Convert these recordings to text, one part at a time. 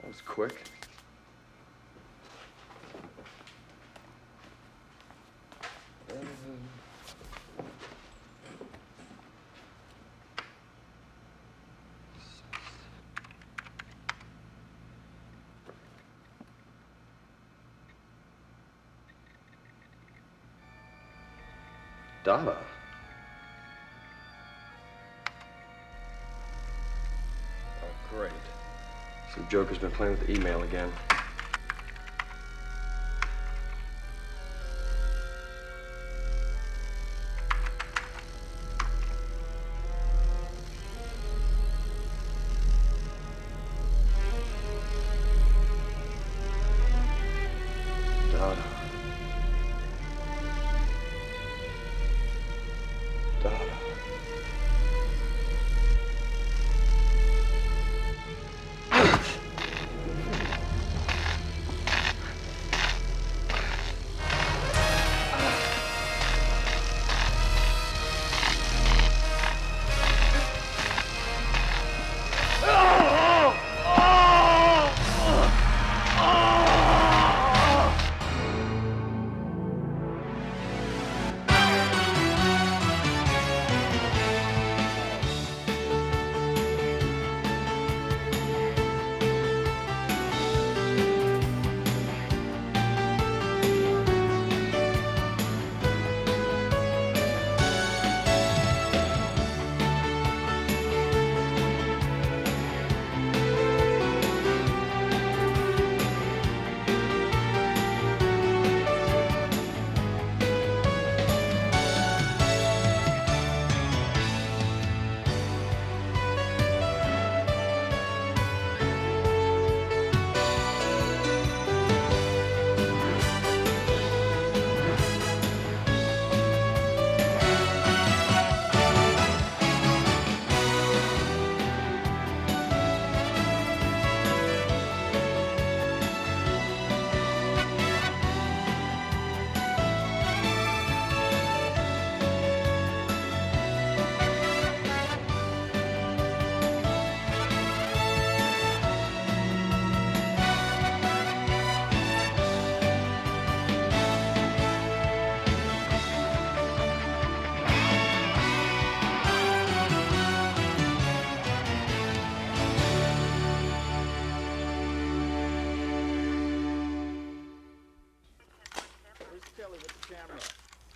That was quick. Dada. Oh, great. Some joker's been playing with the email again. Dada. Dada.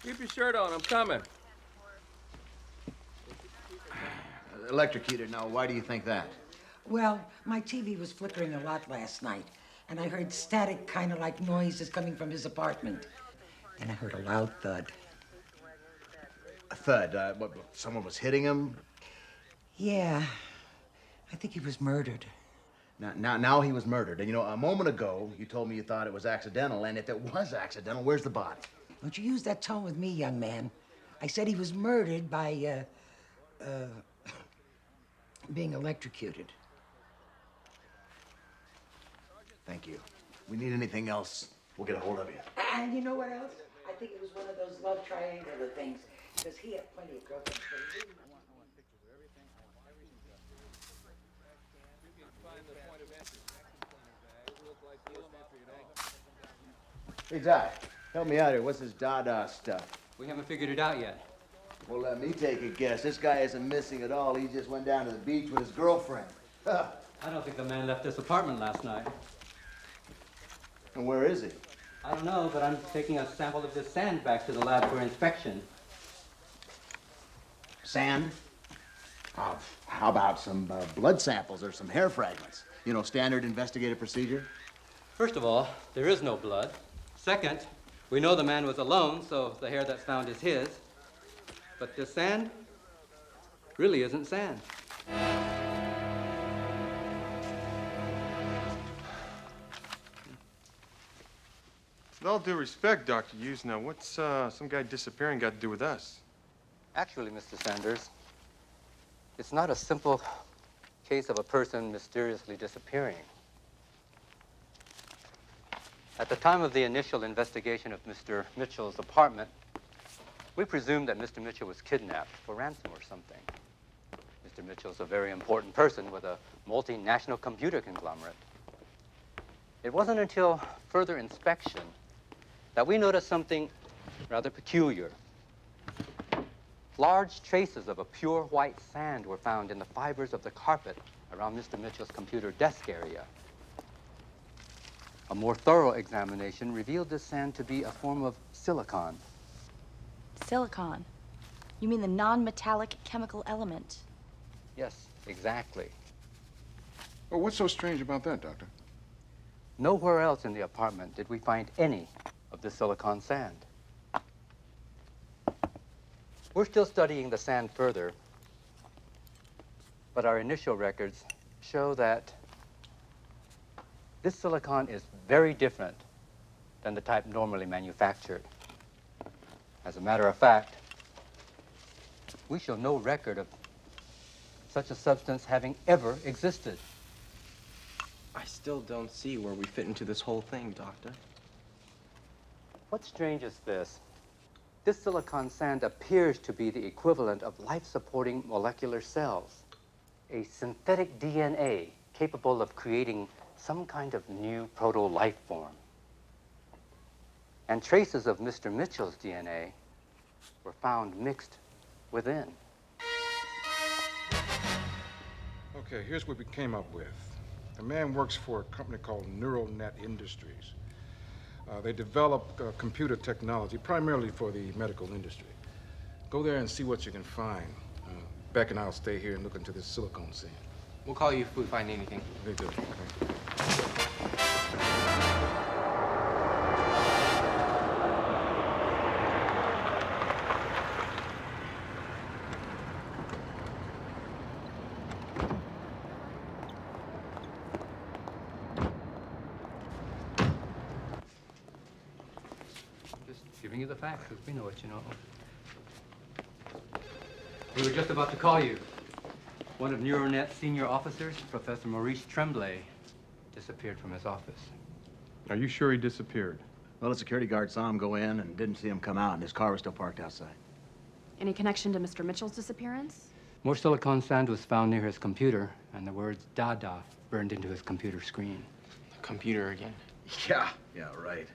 Keep your shirt on, I'm coming. Electrocuted. Now, why do you think that? Well, my TV was flickering a lot last night, and I heard static, kind of like noises coming from his apartment. Then I heard a loud thud. A thud. What, someone was hitting him? Yeah, I think he was murdered. Now he was murdered. And, you know, a moment ago, you told me you thought it was accidental. And if it was accidental, where's the body? Don't you use that tone with me, young man. I said he was murdered by, being electrocuted. Thank you. We need anything else, we'll get a hold of you. And you know what else? I think it was one of those love triangular things, because he had plenty of girlfriends. Hey, Doc, help me out here. What's this Dada stuff? We haven't figured it out yet. Well, let me take a guess. This guy isn't missing at all. He just went down to the beach with his girlfriend. Huh. I don't think the man left this apartment last night. And where is he? I don't know, but I'm taking a sample of this sand back to the lab for inspection. Sand? How about some blood samples or some hair fragments? You know, standard investigative procedure? First of all, there is no blood. Second, we know the man was alone, so the hair that's found is his. But this sand really isn't sand. With all due respect, Dr. Hughes, now what's some guy disappearing got to do with us? Actually, Mr. Sanders, it's not a simple case of a person mysteriously disappearing. At the time of the initial investigation of Mr. Mitchell's apartment, we presumed that Mr. Mitchell was kidnapped for ransom or something. Mr. Mitchell's a very important person with a multinational computer conglomerate. It wasn't until further inspection that we noticed something rather peculiar. Large traces of a pure white sand were found in the fibers of the carpet around Mr. Mitchell's computer desk area. A more thorough examination revealed this sand to be a form of silicon. Silicon? You mean the non-metallic chemical element? Yes, exactly. Well, what's so strange about that, Doctor? Nowhere else in the apartment did we find any of the silicon sand. We're still studying the sand further, but our initial records show that this silicon is very different than the type normally manufactured. As a matter of fact, we show no record of such a substance having ever existed. I still don't see where we fit into this whole thing, Doctor. What's strange is this. This silicon sand appears to be the equivalent of life-supporting molecular cells, a synthetic DNA capable of creating some kind of new proto-life form. And traces of Mr. Mitchell's DNA were found mixed within. Okay, here's what we came up with. The man works for a company called Neural Net Industries. They develop computer technology primarily for the medical industry. Go there and see what you can find. Beck and I'll stay here and look into this silicone sand. We'll call you if we find anything. Very good. Okay. Just giving you the facts, because we know what you know. We were just about to call you. One of NeuroNet's senior officers, Professor Maurice Tremblay, disappeared from his office. Are you sure he disappeared? Well, the security guard saw him go in and didn't see him come out, and his car was still parked outside. Any connection to Mr. Mitchell's disappearance? More silicon sand was found near his computer, and the words Dada burned into his computer screen. Computer again. Yeah, right.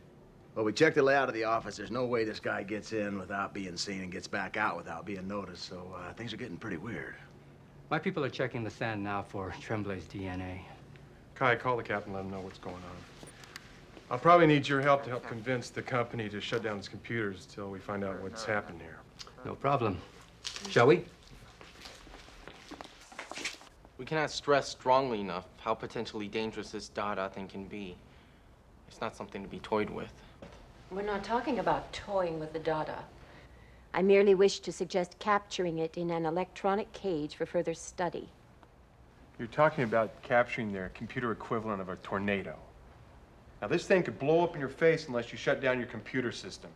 Well, we checked the layout of the office. There's no way this guy gets in without being seen and gets back out without being noticed, so things are getting pretty weird. My people are checking the sand now for Tremblay's DNA. Kai, call the captain, let him know what's going on. I'll probably need your help to help convince the company to shut down its computers until we find out what's happened here. No problem. Shall we? We cannot stress strongly enough how potentially dangerous this Dada thing can be. It's not something to be toyed with. We're not talking about toying with the Dada. I merely wish to suggest capturing it in an electronic cage for further study. You're talking about capturing their computer equivalent of a tornado. Now, this thing could blow up in your face unless you shut down your computer system.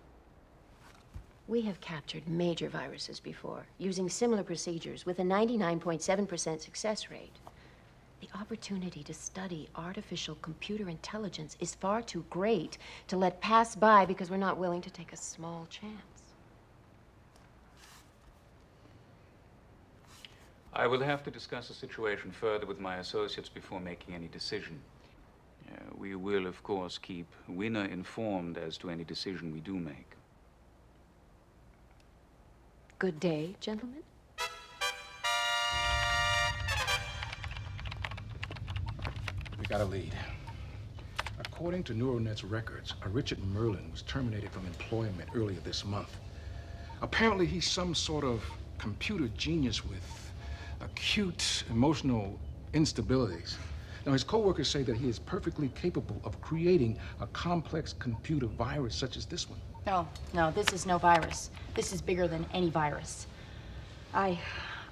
We have captured major viruses before, using similar procedures with a 99.7% success rate. The opportunity to study artificial computer intelligence is far too great to let pass by because we're not willing to take a small chance. I will have to discuss the situation further with my associates before making any decision. We will, of course, keep Winner informed as to any decision we do make. Good day, gentlemen. We got a lead. According to NeuroNet's records, a Richard Merlin was terminated from employment earlier this month. Apparently, he's some sort of computer genius with acute emotional instabilities. Now, his coworkers say that he is perfectly capable of creating a complex computer virus such as this one. No, this is no virus. This is bigger than any virus. I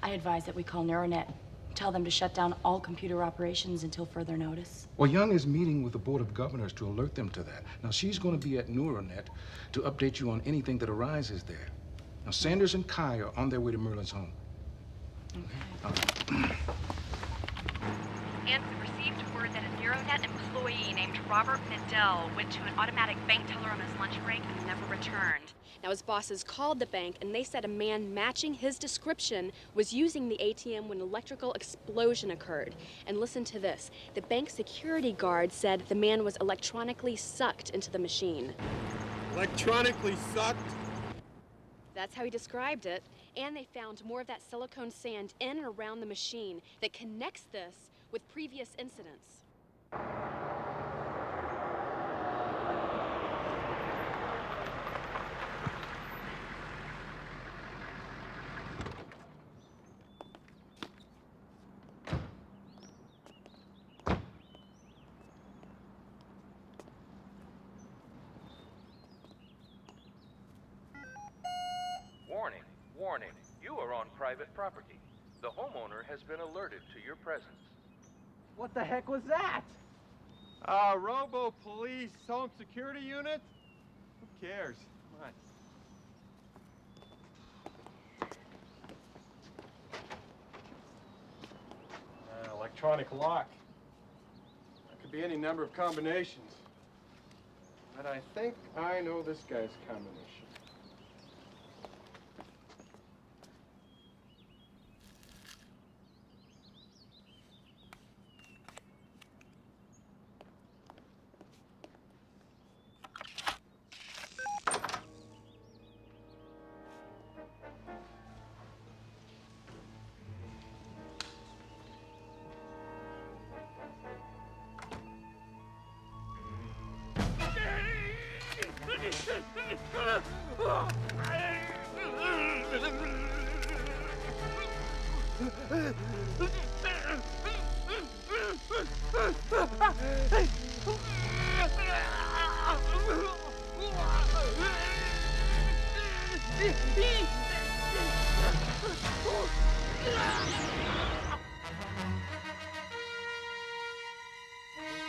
advise that we call NeuroNet Tell them to shut down all computer operations until further notice. Well, Young is meeting with the Board of Governors to alert them to that. Now, she's going to be at Neuronet to update you on anything that arises there. Now, Sanders and Kai are on their way to Merlin's home. Okay. And we received word that a Neuronet employee named Robert Nadell went to an automatic bank teller on his lunch break and never returned. Now, his bosses called the bank, and they said a man matching his description was using the ATM when an electrical explosion occurred. And listen to this. The bank security guard said the man was electronically sucked into the machine. Electronically sucked? That's how he described it. And they found more of that silicone sand in and around the machine that connects this with previous incidents. Warning, you are on private property. The homeowner has been alerted to your presence. What the heck was that? Robo-police home security unit? Who cares? Come on. Electronic lock. There could be any number of combinations. But I think I know this guy's combination.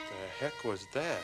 The heck was that?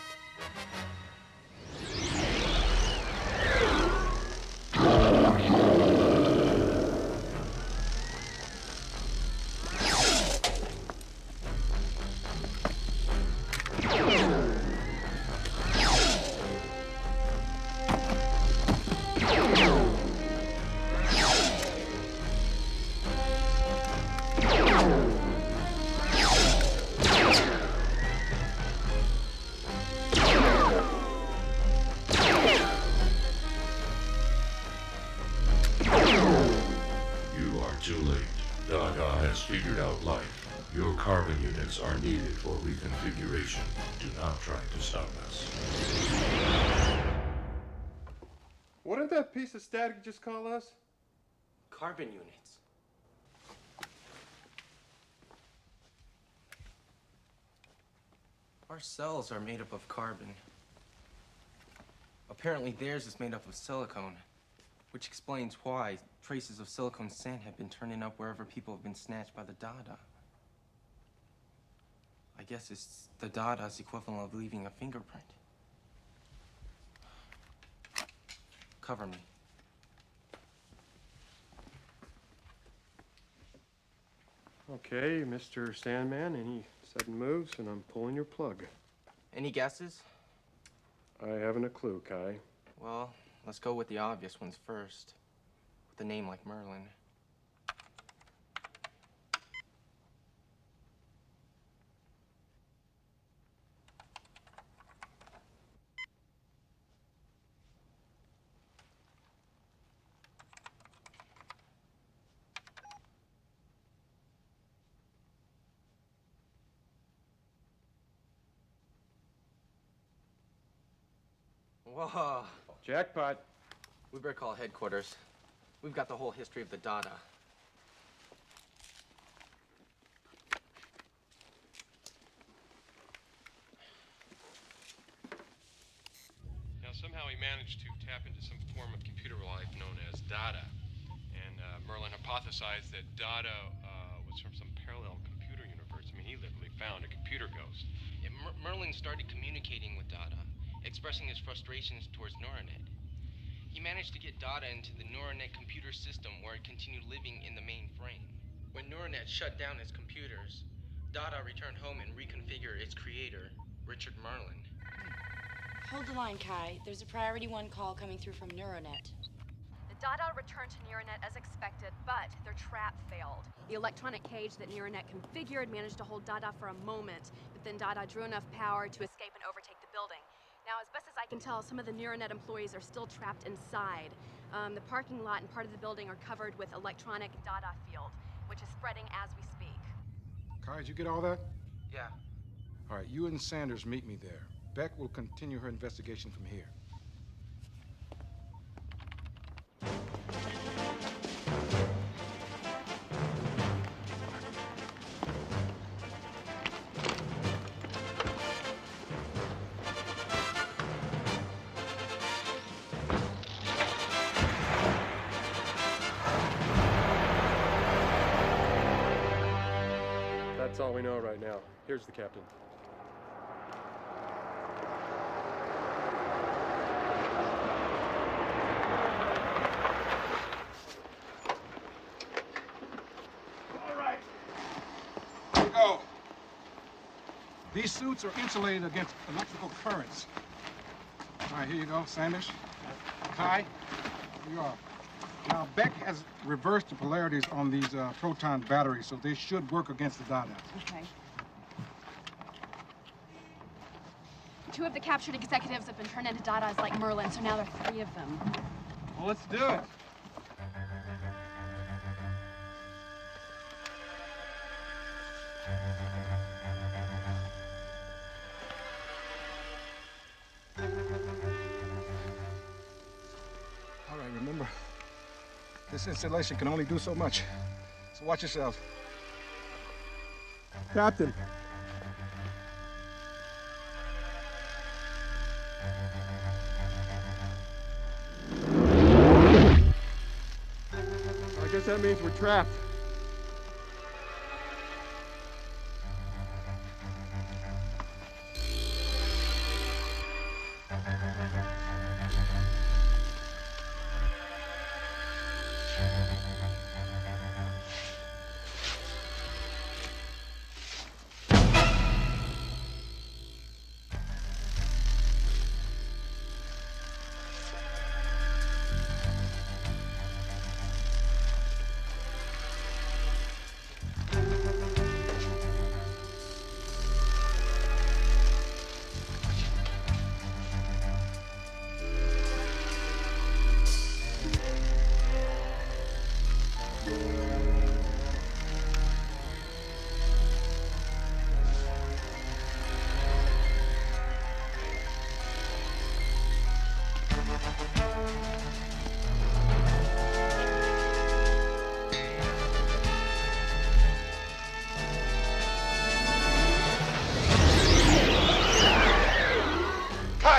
Figured out life. Your carbon units are needed for reconfiguration. Do not try to stop us. What did that piece of static just call us? Carbon units. Our cells are made up of carbon. Apparently theirs is made up of silicone, which explains why traces of silicone sand have been turning up wherever people have been snatched by the Dada. I guess it's the Dada's equivalent of leaving a fingerprint. Cover me. Okay, Mr. Sandman, any sudden moves, and I'm pulling your plug. Any guesses? I haven't a clue, Kai. Well, let's go with the obvious ones first. With a name like Merlin. Whoa. Jackpot. We better call headquarters. We've got the whole history of the Dada. Now, somehow he managed to tap into some form of computer life known as Dada. And Merlin hypothesized that Dada was from some parallel computer I mean, he literally found a computer ghost. Yeah, Merlin started communicating with Dada, expressing his frustrations towards Neuronet. He managed to get Dada into the Neuronet computer system where it continued living in the mainframe. When Neuronet shut down its computers, Dada returned home and reconfigured its creator, Richard Merlin. Hold the line, Kai. There's a priority 1 call coming through from Neuronet. The Dada returned to Neuronet as expected, but their trap failed. The electronic cage that Neuronet configured managed to hold Dada for a moment, but then Dada drew enough power to escape and overtake the building. Now, as best as I can tell, some of the Neuronet employees are still trapped inside. The parking lot and part of the building are covered with electronic Dada field, which is spreading as we speak. Kai, did you get all that? Yeah. All right, you and Sanders meet me there. Beck will continue her investigation from here. That's all we know right now. Here's the captain. Go. These suits are insulated against electrical currents. All right, here you go, Sanders. Kai, here you are. Now, Beck has reversed the polarities on these proton batteries, so they should work against the Dada. Okay. 2 of the captured executives have been turned into Dadas like Merlin, so now there are 3 of them. Well, let's do it. All right, remember, this installation can only do so much. So watch yourself. Captain. I guess that means we're trapped.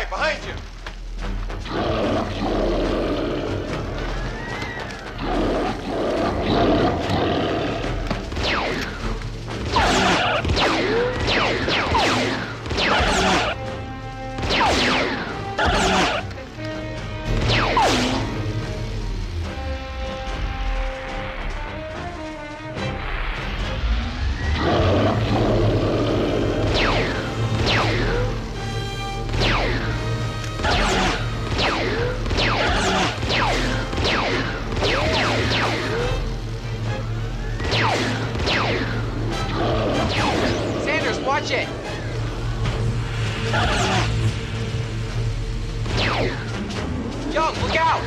Behind you! Watch it! Young, look out!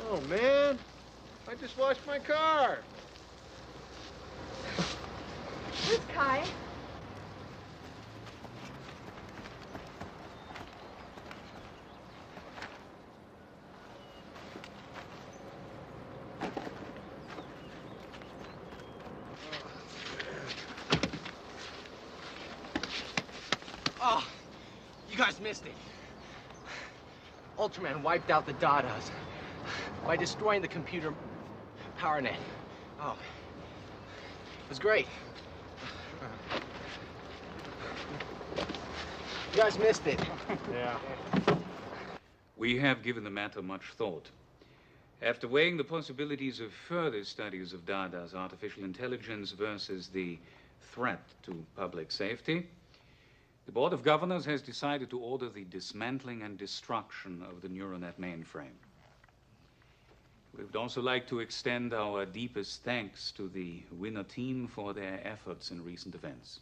Oh, man. I just washed my car. Where's Kai? Oh, you guys missed it. Ultraman wiped out the Dadas by destroying the computer power net. Oh, it was great. You guys missed it. Yeah. We have given the matter much thought. After weighing the possibilities of further studies of Dada's artificial intelligence versus the threat to public safety, the Board of Governors has decided to order the dismantling and destruction of the Neuronet mainframe. We would also like to extend our deepest thanks to the Winner team for their efforts in recent events.